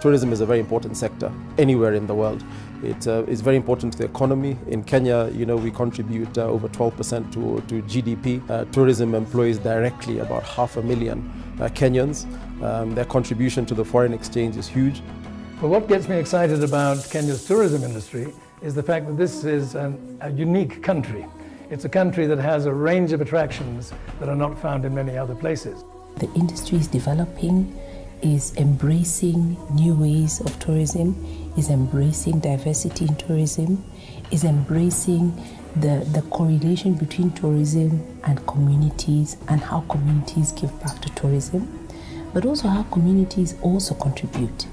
Tourism is a very important sector anywhere in the world. It is very important to the economy. In Kenya, we contribute over 12% to GDP. Tourism employs directly about 500,000 Kenyans. Their contribution to the foreign exchange is huge. Well, what gets me excited about Kenya's tourism industry is the fact that this is a unique country. It's a country that has a range of attractions that are not found in many other places. The industry is developing, is embracing new ways of tourism, is embracing diversity in tourism, is embracing the correlation between tourism and communities and how communities give back to tourism, but also how communities also contribute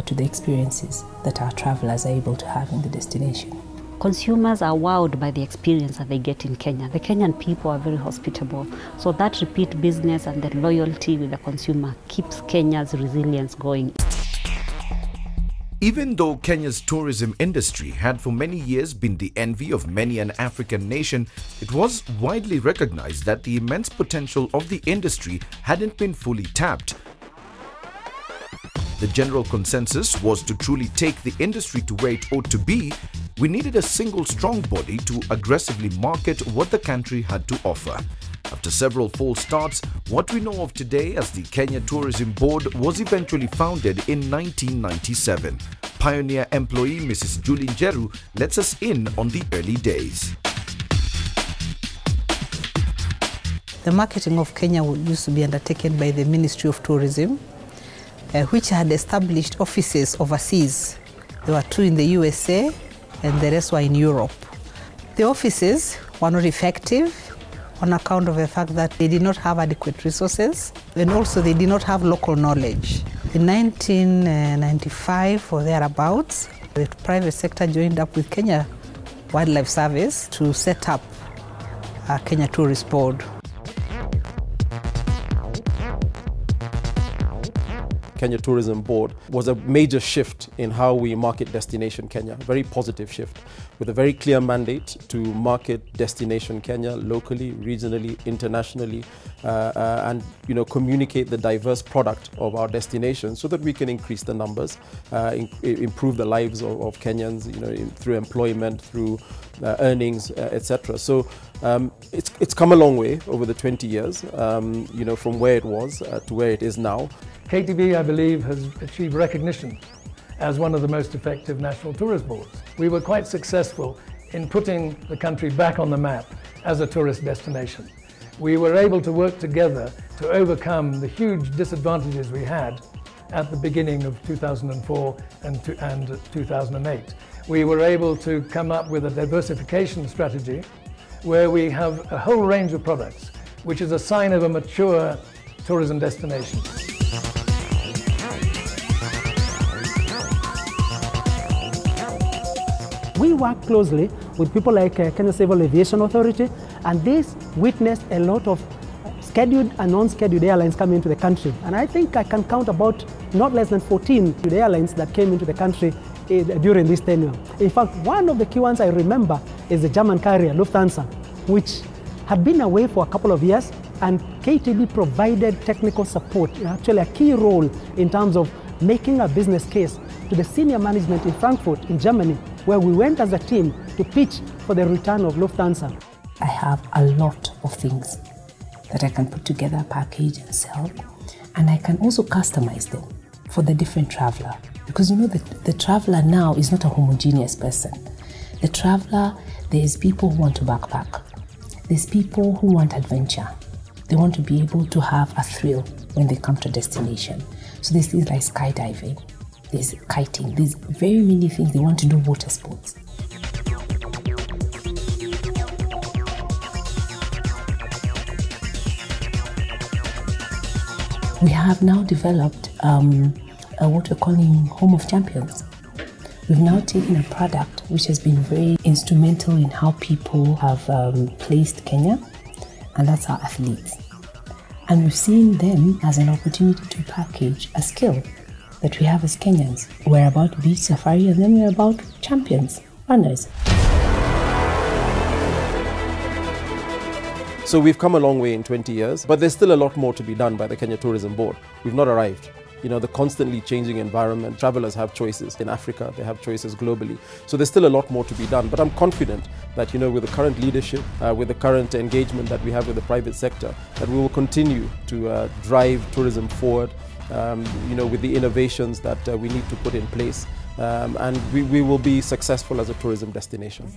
to the experiences that our travelers are able to have in the destination. Consumers are wowed by the experience that they get in Kenya. The Kenyan people are very hospitable, so that repeat business and the loyalty with the consumer keeps Kenya's resilience going. Even though Kenya's tourism industry had for many years been the envy of many an African nation, it was widely recognized that the immense potential of the industry hadn't been fully tapped. The general consensus was to truly take the industry to where it ought to be, we needed a single strong body to aggressively market what the country had to offer. After several false starts, what we know of today as the Kenya Tourism Board was eventually founded in 1997. Pioneer employee Mrs. Julie Njeru lets us in on the early days. The marketing of Kenya used to be undertaken by the Ministry of Tourism, which had established offices overseas. There were 2 in the USA and the rest were in Europe. The offices were not effective on account of the fact that they did not have adequate resources and also they did not have local knowledge. In 1995 or thereabouts, the private sector joined up with Kenya Wildlife Service to set up a Kenya Tourist Board. Kenya Tourism Board was a major shift in how we market Destination Kenya, a very positive shift, with a very clear mandate to market Destination Kenya locally, regionally, internationally, and communicate the diverse product of our destination so that we can increase the numbers, improve the lives of Kenyans, through employment, through earnings, etc. So it's come a long way over the 20 years, from where it was to where it is now. KTB, I believe, has achieved recognition as one of the most effective national tourist boards. We were quite successful in putting the country back on the map as a tourist destination. We were able to work together to overcome the huge disadvantages we had at the beginning of 2004 and 2008. We were able to come up with a diversification strategy where we have a whole range of products, which is a sign of a mature tourism destination. We work closely with people like Kenya Civil Aviation Authority, and this witnessed a lot of scheduled and non-scheduled airlines coming into the country. And I think I can count about not less than 14 airlines that came into the country during this tenure. In fact, one of the key ones I remember is the German carrier, Lufthansa, which had been away for a couple of years, and KTB provided technical support, actually a key role in terms of making a business case to the senior management in Frankfurt, in Germany, where we went as a team to pitch for the return of Lufthansa. I have a lot of things that I can put together, package and sell, and I can also customize them for the different traveler. Because the traveler now is not a homogeneous person. The traveler, there's people who want to backpack. There's people who want adventure. They want to be able to have a thrill when they come to a destination. So there's things like skydiving, there's kiting, there's very many things. They want to do water sports. We have now developed what we're calling Home of Champions. We've now taken a product which has been very instrumental in how people have placed Kenya, and that's our athletes. And we've seen them as an opportunity to package a skill that we have as Kenyans. We're about beach safari and then we're about champions. runners. So we've come a long way in 20 years, but there's still a lot more to be done by the Kenya Tourism Board. We've not arrived. You know, the constantly changing environment, travelers have choices in Africa, they have choices globally. So there's still a lot more to be done, but I'm confident that, you know, with the current leadership, with the current engagement that we have with the private sector, that we will continue to drive tourism forward, you know, with the innovations that we need to put in place, and we will be successful as a tourism destination.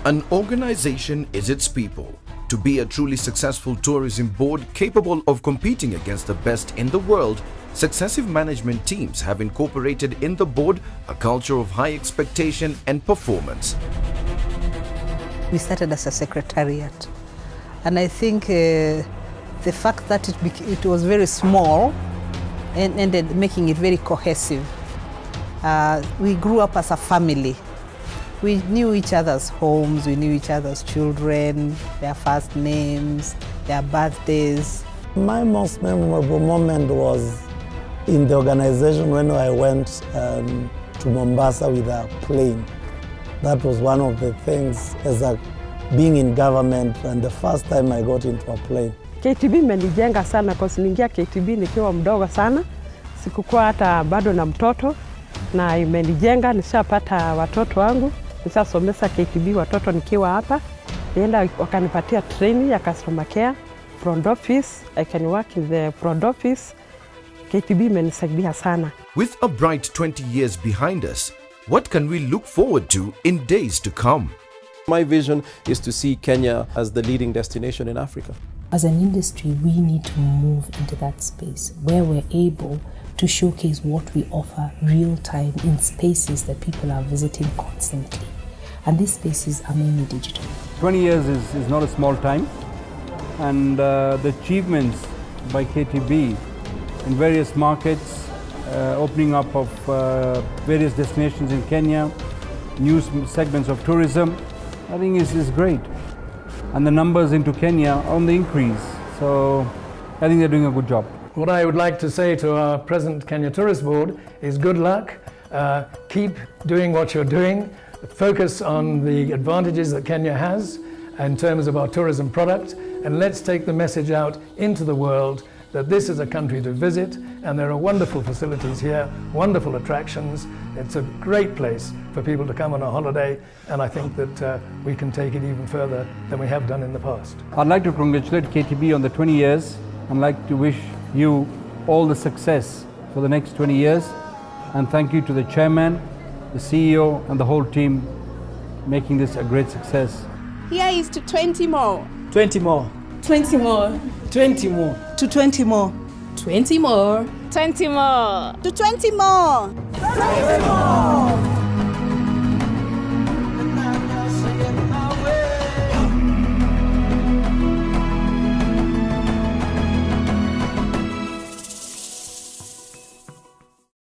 An organization is its people. To be a truly successful tourism board capable of competing against the best in the world, successive management teams have incorporated in the board a culture of high expectation and performance. We started as a secretariat, and I think the fact that it was very small and ended making it very cohesive. We grew up as a family. We knew each other's homes, we knew each other's children, their first names, their birthdays. My most memorable moment was in the organization when I went to Mombasa with a plane. That was one of the things as being in government, and the first time I got into a plane. KTB imenijenga sana kwa nilingia KTB nikiwa mdogo sana. Sikukuwa hata bado na mtoto, na imenijenga, nishapata watoto wangu. Nishasomesha KTB watoto nikiwa hapa. Nienda wakanipatia training ya customer care, front office. I can work in the front office. KTB imenisaidia sana. With a bright 20 years behind us, what can we look forward to in days to come? My vision is to see Kenya as the leading destination in Africa. As an industry, we need to move into that space where we're able to showcase what we offer real time in spaces that people are visiting constantly. And these spaces are mainly digital. 20 years is not a small time, and the achievements by KTB in various markets, opening up of various destinations in Kenya, new segments of tourism, I think is great. And the numbers into Kenya are on the increase, so I think they're doing a good job. What I would like to say to our present Kenya Tourist Board is good luck. Keep doing what you're doing. Focus on the advantages that Kenya has in terms of our tourism product, and let's take the message out into the world that this is a country to visit, and there are wonderful facilities here, wonderful attractions. It's a great place for people to come on a holiday, and I think that we can take it even further than we have done in the past. I'd like to congratulate KTB on the 20 years and like to wish you all the success for the next 20 years, and thank you to the chairman, the CEO and the whole team making this a great success. Here is to 20 more. 20 more. 20 more. 20 more. To 20 more. 20 more. 20 more. To 20 more. 20 more.